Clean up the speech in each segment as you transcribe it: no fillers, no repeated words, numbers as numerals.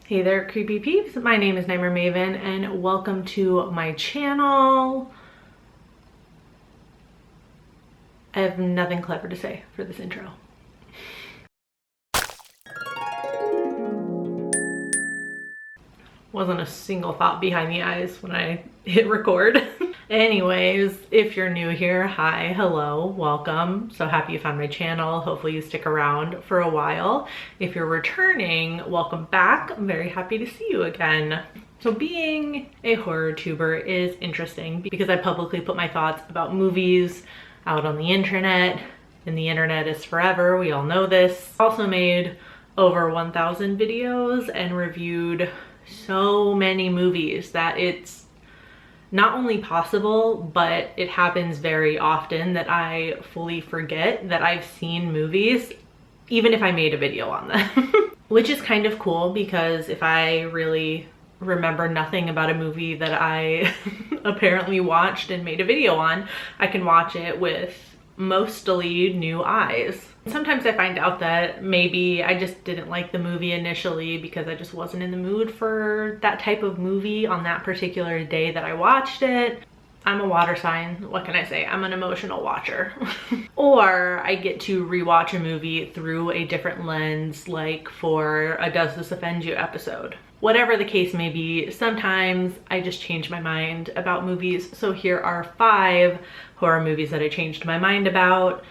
Hey there, creepy peeps. My name is Maven and welcome to my channel. I have nothing clever to say for this intro. Wasn't a single thought behind the eyes when I hit record. Anyways, if you're new here, hi, hello, welcome. So happy you found my channel. Hopefully you stick around for a while. If you're returning, welcome back. I'm very happy to see you again. So being a horror tuber is interesting because I publicly put my thoughts about movies out on the internet, and the internet is forever. We all know this. Also made over 1,000 videos and reviewed so many movies that it's not only possible, but it happens very often that I fully forget that I've seen movies, even if I made a video on them. Which is kind of cool because if I really remember nothing about a movie that I apparently watched and made a video on, I can watch it with mostly new eyes. Sometimes I find out that maybe I just didn't like the movie initially because I just wasn't in the mood for that type of movie on that particular day that I watched it. I'm a water sign, what can I say? I'm an emotional watcher. Or I get to rewatch a movie through a different lens, like for a Does This Offend You episode. Whatever the case may be, sometimes I just change my mind about movies. So here are 5 horror movies that I changed my mind about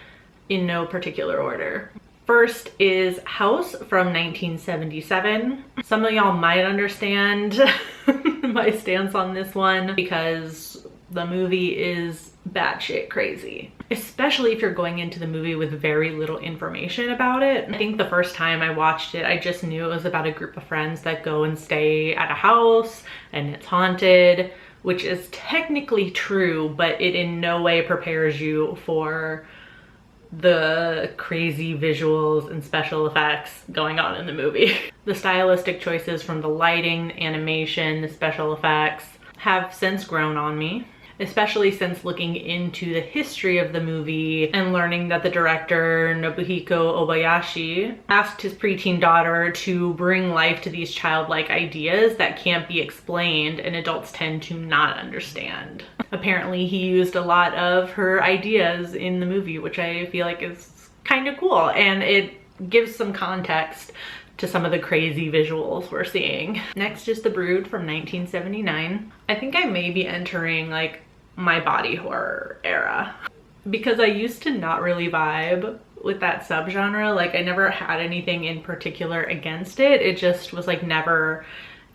in no particular order. First is House from 1977. Some of y'all might understand my stance on this one because the movie is batshit crazy, especially if you're going into the movie with very little information about it. I think the first time I watched it, I just knew it was about a group of friends that go and stay at a house and it's haunted, which is technically true, but it in no way prepares you for the crazy visuals and special effects going on in the movie. The stylistic choices from the lighting, the animation, the special effects have since grown on me, especially since looking into the history of the movie and learning that the director Nobuhiko Obayashi asked his preteen daughter to bring life to these childlike ideas that can't be explained and adults tend to not understand. Apparently he used a lot of her ideas in the movie, which I feel like is kind of cool, and it gives some context to some of the crazy visuals we're seeing. Next is The Brood from 1979. I think I may be entering like my body horror era because I used to not really vibe with that subgenre. Like I never had anything in particular against it. It just was like never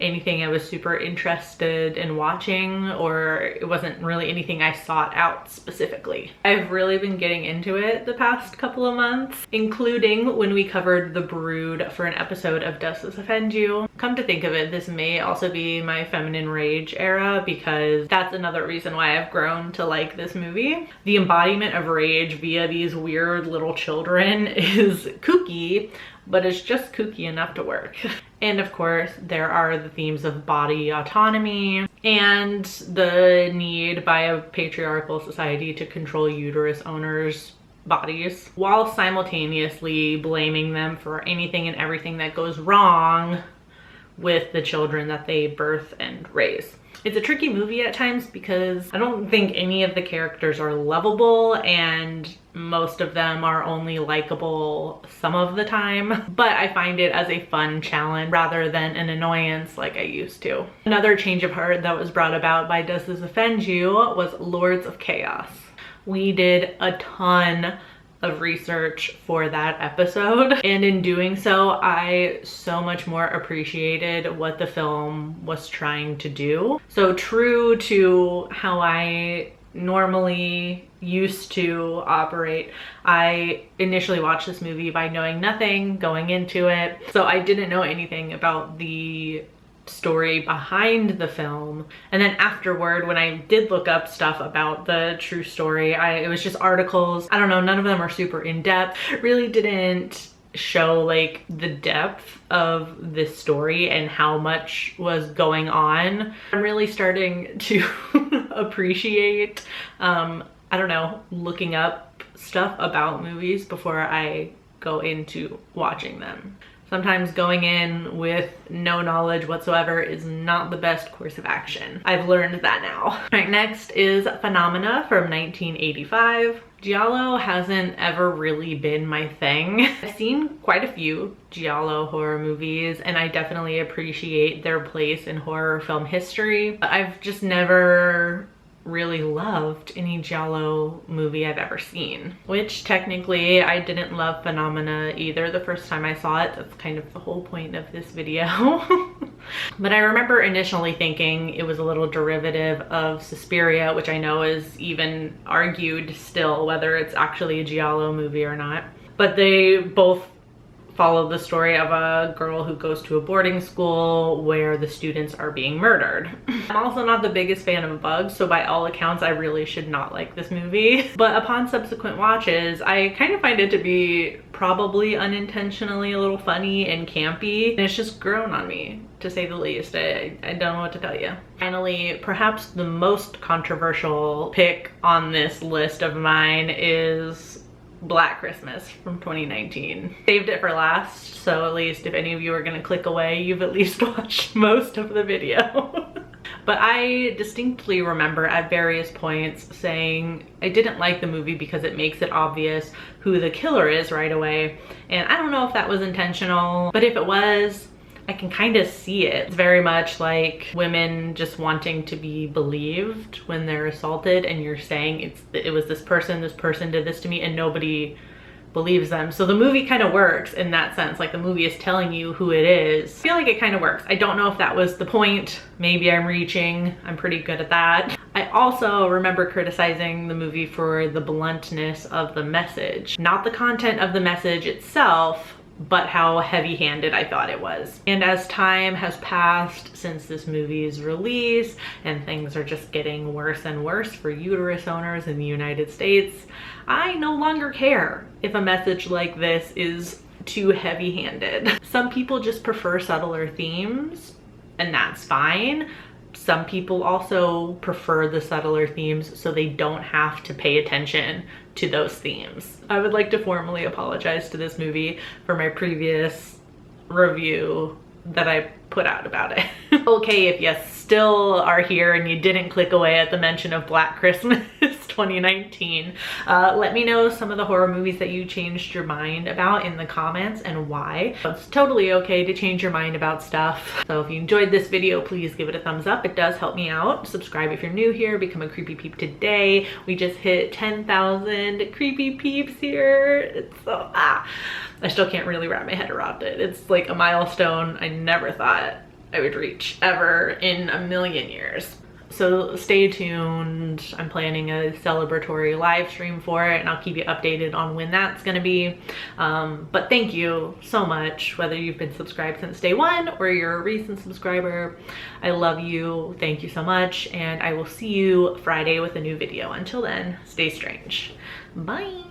anything I was super interested in watching, or it wasn't really anything I sought out specifically. I've really been getting into it the past couple of months, including when we covered The Brood for an episode of Does This Offend You? Come to think of it, this may also be my feminine rage era because that's another reason why I've grown to like this movie. The embodiment of rage via these weird little children is kooky, but it's just kooky enough to work. And of course, there are the themes of body autonomy and the need by a patriarchal society to control uterus owners' bodies while simultaneously blaming them for anything and everything that goes wrong with the children that they birth and raise. It's a tricky movie at times because I don't think any of the characters are lovable and most of them are only likable some of the time, but I find it as a fun challenge rather than an annoyance like I used to. Another change of heart that was brought about by Does This Offend You was Lords of Chaos. We did a ton of research for that episode, and in doing so I so much more appreciated what the film was trying to do. So true to how I normally used to operate, I initially watched this movie by knowing nothing going into it, so I didn't know anything about the story behind the film. And then afterward, when I did look up stuff about the true story, it was just articles. I don't know, none of them are super in-depth. Really didn't show like the depth of this story and how much was going on. I'm really starting to appreciate, I don't know, looking up stuff about movies before I go into watching them. Sometimes going in with no knowledge whatsoever is not the best course of action. I've learned that now. All right, next is Phenomena from 1985. Giallo hasn't ever really been my thing. I've seen quite a few Giallo horror movies and I definitely appreciate their place in horror film history. But I've just never really loved any Giallo movie I've ever seen, which technically I didn't love Phenomena either the first time I saw it. That's kind of the whole point of this video. But I remember initially thinking it was a little derivative of Suspiria, which I know is even argued still whether it's actually a Giallo movie or not. But they both follow the story of a girl who goes to a boarding school where the students are being murdered. I'm also not the biggest fan of bugs, so by all accounts I really should not like this movie. But upon subsequent watches, I kind of find it to be probably unintentionally a little funny and campy, and it's just grown on me, to say the least. I don't know what to tell you. Finally, perhaps the most controversial pick on this list of mine is Black Christmas from 2019. Saved it for last, so at least if any of you are gonna click away, you've at least watched most of the video. But I distinctly remember at various points saying I didn't like the movie because it makes it obvious who the killer is right away. And I don't know if that was intentional, but if it was, I can kind of see it. It's very much like women just wanting to be believed when they're assaulted and you're saying it was this person did this to me, and nobody believes them. So the movie kind of works in that sense. Like the movie is telling you who it is. I feel like it kind of works. I don't know if that was the point. Maybe I'm reaching. I'm pretty good at that. I also remember criticizing the movie for the bluntness of the message. Not the content of the message itself, but how heavy-handed I thought it was. And as time has passed since this movie's release and things are just getting worse and worse for uterus owners in the United States, I no longer care if a message like this is too heavy-handed. Some people just prefer subtler themes, and that's fine. Some people also prefer the subtler themes so they don't have to pay attention to those themes. I would like to formally apologize to this movie for my previous review that I put out about it. Okay, if you still are here and you didn't click away at the mention of Black Christmas 2019, let me know some of the horror movies that you changed your mind about in the comments and why. It's totally okay to change your mind about stuff. So if you enjoyed this video, please give it a thumbs up. It does help me out. Subscribe if you're new here. Become a creepy peep today. We just hit 10,000 creepy peeps here. It's so I still can't really wrap my head around it. It's like a milestone I never thought I would reach ever in a million years. So stay tuned. I'm planning a celebratory live stream for it and I'll keep you updated on when that's gonna be. But thank you so much, whether you've been subscribed since day one or you're a recent subscriber. I love you. Thank you so much. And I will see you Friday with a new video. Until then, stay strange. Bye.